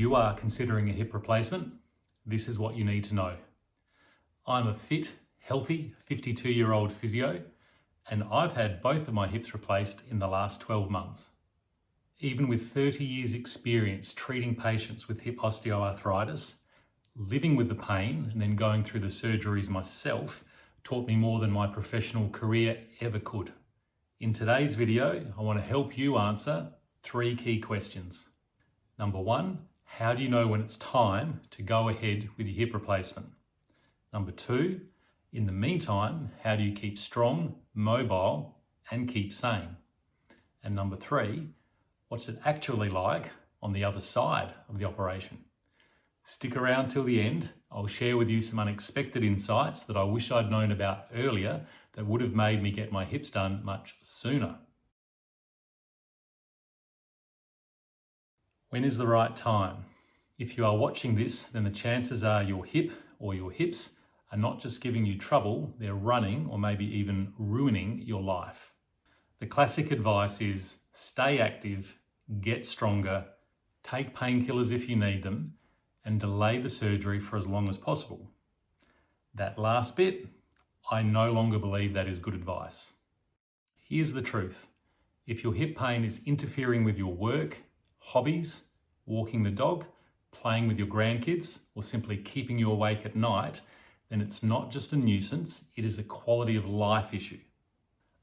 you are considering a hip replacement, this is what you need to know. I'm a fit, healthy 52-year-old physio, and I've had both of my hips replaced in the last 12 months. Even with 30 years experience treating patients with hip osteoarthritis, living with the pain and then going through the surgeries myself taught me more than my professional career ever could. In today's video, I want to help you answer 3 key questions. Number 1, how do you know when it's time to go ahead with your hip replacement? Number 2, in the meantime, how do you keep strong, mobile, and keep sane? And number 3, what's it actually like on the other side of the operation? Stick around till the end. I'll share with you some unexpected insights that I wish I'd known about earlier that would have made me get my hips done much sooner. When is the right time? If you are watching this, then the chances are your hip or your hips are not just giving you trouble, they're running or maybe even ruining your life. The classic advice is stay active, get stronger, take painkillers if you need them, and delay the surgery for as long as possible. That last bit, I no longer believe that is good advice. Here's the truth. If your hip pain is interfering with your work, hobbies, walking the dog, playing with your grandkids, or simply keeping you awake at night, then it's not just a nuisance, it is a quality of life issue.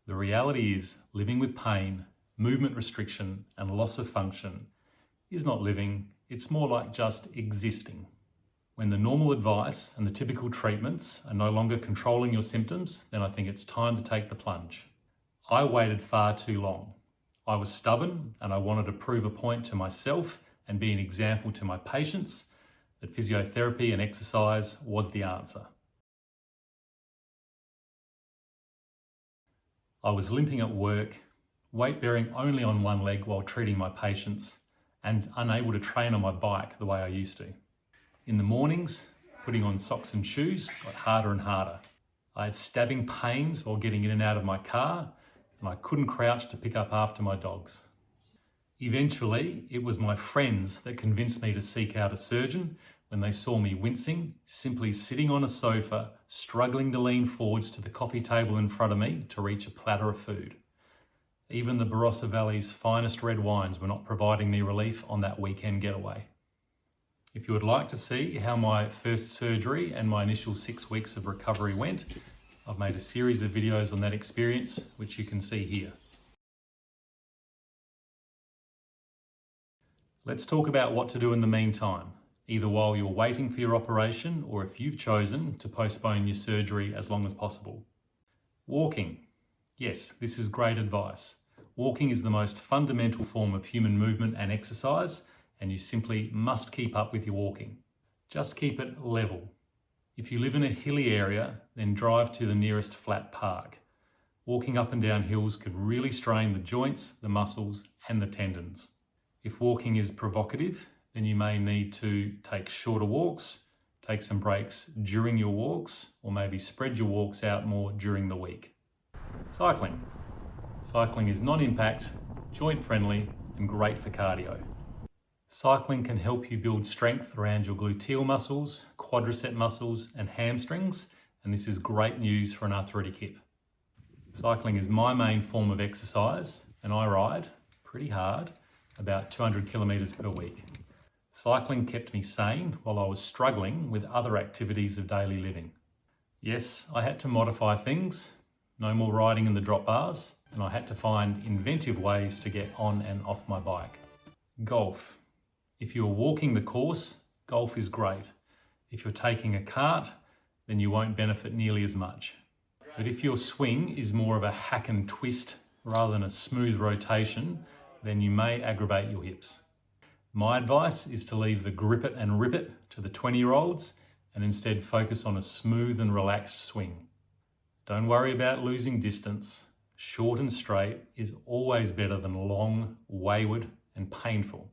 The reality is living with pain, movement restriction, and loss of function is not living, it's more like just existing. When the normal advice and the typical treatments are no longer controlling your symptoms, then I think it's time to take the plunge. I waited far too long. I was stubborn and I wanted to prove a point to myself and be an example to my patients that physiotherapy and exercise was the answer. I was limping at work, weight bearing only on one leg while treating my patients, and unable to train on my bike the way I used to. In the mornings, putting on socks and shoes got harder and harder. I had stabbing pains while getting in and out of my car, and I couldn't crouch to pick up after my dogs. Eventually, it was my friends that convinced me to seek out a surgeon when they saw me wincing, simply sitting on a sofa, struggling to lean forwards to the coffee table in front of me to reach a platter of food. Even the Barossa Valley's finest red wines were not providing me relief on that weekend getaway. If you would like to see how my first surgery and my initial 6 weeks of recovery went, I've made a series of videos on that experience, which you can see here. Let's talk about what to do in the meantime, either while you're waiting for your operation or if you've chosen to postpone your surgery as long as possible. Walking. Yes, this is great advice. Walking is the most fundamental form of human movement and exercise, and you simply must keep up with your walking. Just keep it level. If you live in a hilly area, then drive to the nearest flat park. Walking up and down hills could really strain the joints, the muscles, and the tendons. If walking is provocative, then you may need to take shorter walks, take some breaks during your walks, or maybe spread your walks out more during the week. Cycling. Cycling is non-impact, joint-friendly, and great for cardio. Cycling can help you build strength around your gluteal muscles, quadricep muscles, and hamstrings, and this is great news for an arthritic hip. Cycling is my main form of exercise, and I ride pretty hard, about 200 kilometres per week. Cycling kept me sane while I was struggling with other activities of daily living. Yes, I had to modify things. No more riding in the drop bars, and I had to find inventive ways to get on and off my bike. Golf. If you're walking the course, golf is great. If you're taking a cart, then you won't benefit nearly as much. But if your swing is more of a hack and twist rather than a smooth rotation, then you may aggravate your hips. My advice is to leave the grip it and rip it to the 20-year-olds and instead focus on a smooth and relaxed swing. Don't worry about losing distance. Short and straight is always better than long, wayward, and painful.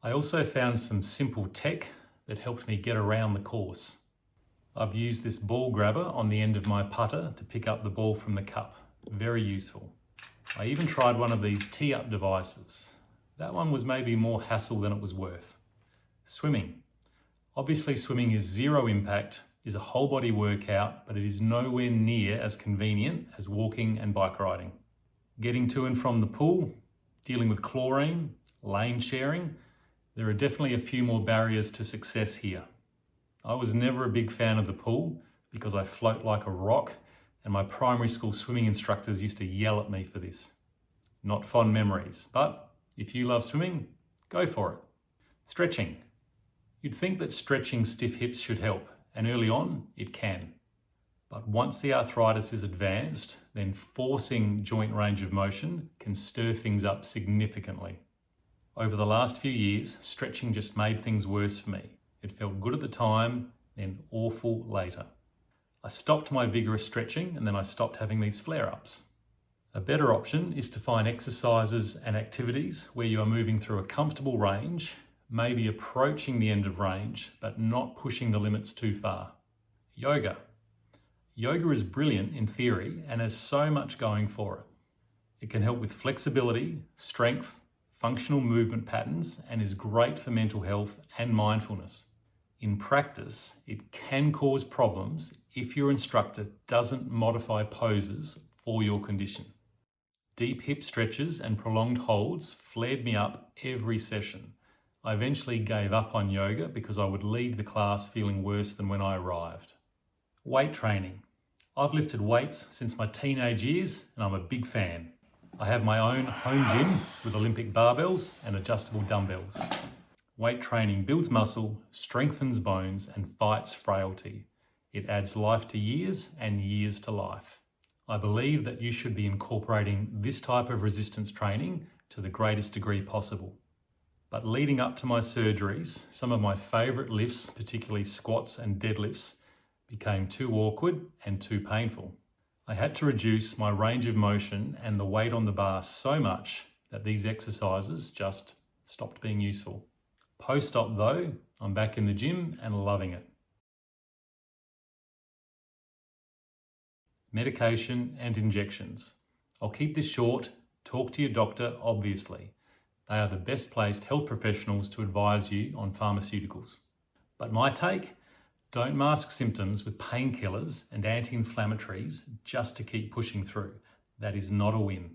I also found some simple tech that helped me get around the course. I've used this ball grabber on the end of my putter to pick up the ball from the cup. Very useful. I even tried one of these tee-up devices. That one was maybe more hassle than it was worth. Swimming. Obviously, swimming is zero impact, is a whole body workout, but it is nowhere near as convenient as walking and bike riding. Getting to and from the pool, dealing with chlorine, lane sharing, there are definitely a few more barriers to success here. I was never a big fan of the pool because I float like a rock, and my primary school swimming instructors used to yell at me for this. Not fond memories, but if you love swimming, go for it. Stretching. You'd think that stretching stiff hips should help, and early on, it can. But once the arthritis is advanced, then forcing joint range of motion can stir things up significantly. Over the last few years, stretching just made things worse for me. It felt good at the time, then awful later. I stopped my vigorous stretching, and then I stopped having these flare-ups. A better option is to find exercises and activities where you are moving through a comfortable range, maybe approaching the end of range, but not pushing the limits too far. Yoga. Yoga is brilliant in theory and has so much going for it. It can help with flexibility, strength, functional movement patterns, and is great for mental health and mindfulness. In practice, it can cause problems if your instructor doesn't modify poses for your condition. Deep hip stretches and prolonged holds flared me up every session. I eventually gave up on yoga because I would leave the class feeling worse than when I arrived. Weight training. I've lifted weights since my teenage years and I'm a big fan. I have my own home gym with Olympic barbells and adjustable dumbbells. Weight training builds muscle, strengthens bones and fights frailty. It adds life to years and years to life. I believe that you should be incorporating this type of resistance training to the greatest degree possible. But leading up to my surgeries, some of my favourite lifts, particularly squats and deadlifts, became too awkward and too painful. I had to reduce my range of motion and the weight on the bar so much that these exercises just stopped being useful. Post-op though, I'm back in the gym and loving it. Medication and injections. I'll keep this short. Talk to your doctor, obviously. They are the best placed health professionals to advise you on pharmaceuticals. But my take? Don't mask symptoms with painkillers and anti-inflammatories just to keep pushing through. That is not a win.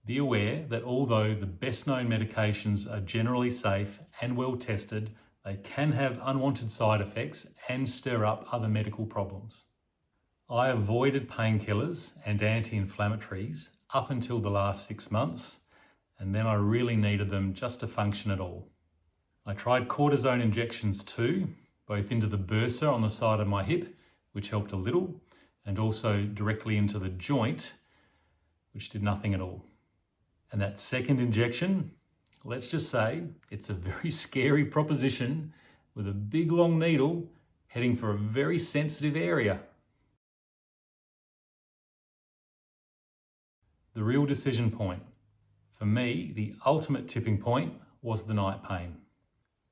Be aware that although the best known medications are generally safe and well tested, they can have unwanted side effects and stir up other medical problems. I avoided painkillers and anti-inflammatories up until the last 6 months, and then I really needed them just to function at all. I tried cortisone injections too, both into the bursa on the side of my hip, which helped a little, and also directly into the joint, which did nothing at all. And that second injection, let's just say it's a very scary proposition with a big long needle heading for a very sensitive area. The real decision point. For me, the ultimate tipping point was the night pain.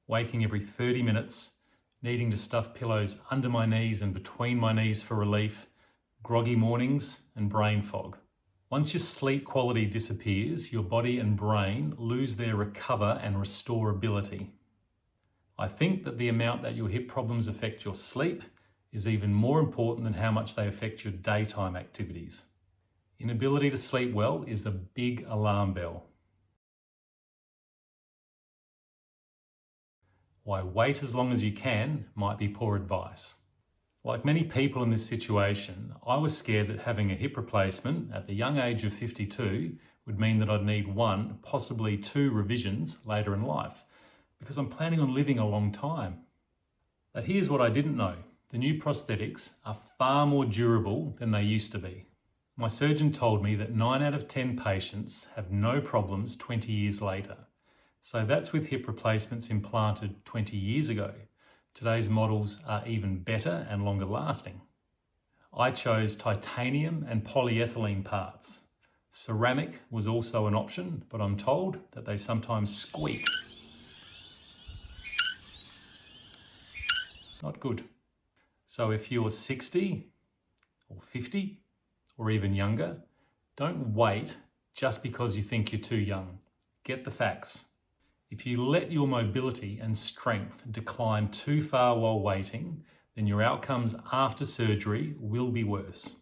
Waking every 30 minutes, needing to stuff pillows under my knees and between my knees for relief, groggy mornings and brain fog. Once your sleep quality disappears, your body and brain lose their recover and restore ability. I think that the amount that your hip problems affect your sleep is even more important than how much they affect your daytime activities. Inability to sleep well is a big alarm bell. Why wait as long as you can might be poor advice. Like many people in this situation, I was scared that having a hip replacement at the young age of 52 would mean that I'd need 1, possibly 2 revisions later in life, because I'm planning on living a long time. But here's what I didn't know. The new prosthetics are far more durable than they used to be. My surgeon told me that 9 out of 10 patients have no problems 20 years later. So that's with hip replacements implanted 20 years ago. Today's models are even better and longer lasting. I chose titanium and polyethylene parts. Ceramic was also an option, but I'm told that they sometimes squeak. Not good. So if you're 60 or 50 or even younger, don't wait just because you think you're too young. Get the facts. If you let your mobility and strength decline too far while waiting, then your outcomes after surgery will be worse.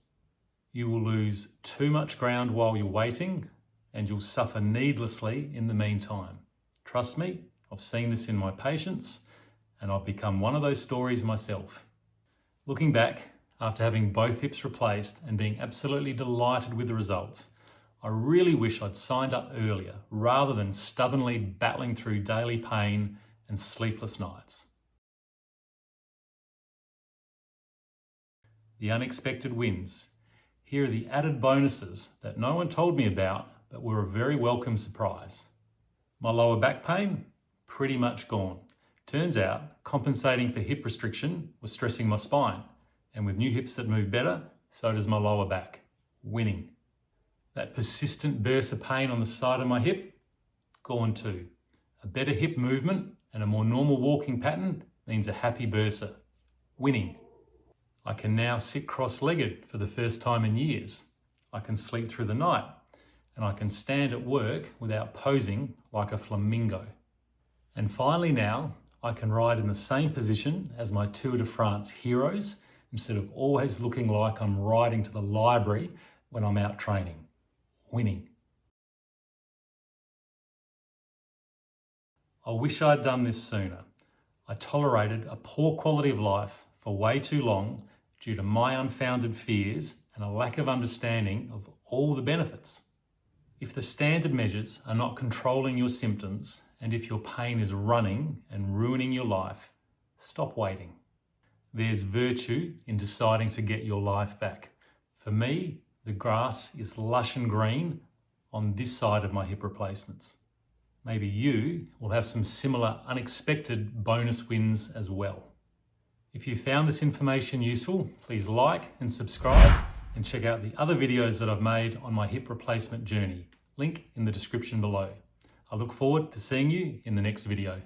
You will lose too much ground while you're waiting, and you'll suffer needlessly in the meantime. Trust me, I've seen this in my patients, and I've become one of those stories myself. Looking back, after having both hips replaced and being absolutely delighted with the results, I really wish I'd signed up earlier rather than stubbornly battling through daily pain and sleepless nights. The unexpected wins. Here are the added bonuses that no one told me about, but were a very welcome surprise. My lower back pain, pretty much gone. Turns out, compensating for hip restriction was stressing my spine, and with new hips that move better, so does my lower back. Winning. That persistent burst of pain on the side of my hip, gone too. A better hip movement and a more normal walking pattern means a happy bursa. Winning. I can now sit cross-legged for the first time in years. I can sleep through the night, and I can stand at work without posing like a flamingo. And finally now, I can ride in the same position as my Tour de France heroes instead of always looking like I'm riding to the library when I'm out training. Winning. I wish I'd done this sooner. I tolerated a poor quality of life for way too long due to my unfounded fears and a lack of understanding of all the benefits. If the standard measures are not controlling your symptoms, and if your pain is running and ruining your life, stop waiting. There's virtue in deciding to get your life back. For me, the grass is lush and green on this side of my hip replacements. Maybe you will have some similar unexpected bonus wins as well. If you found this information useful, please like and subscribe, and check out the other videos that I've made on my hip replacement journey. Link in the description below. I look forward to seeing you in the next video.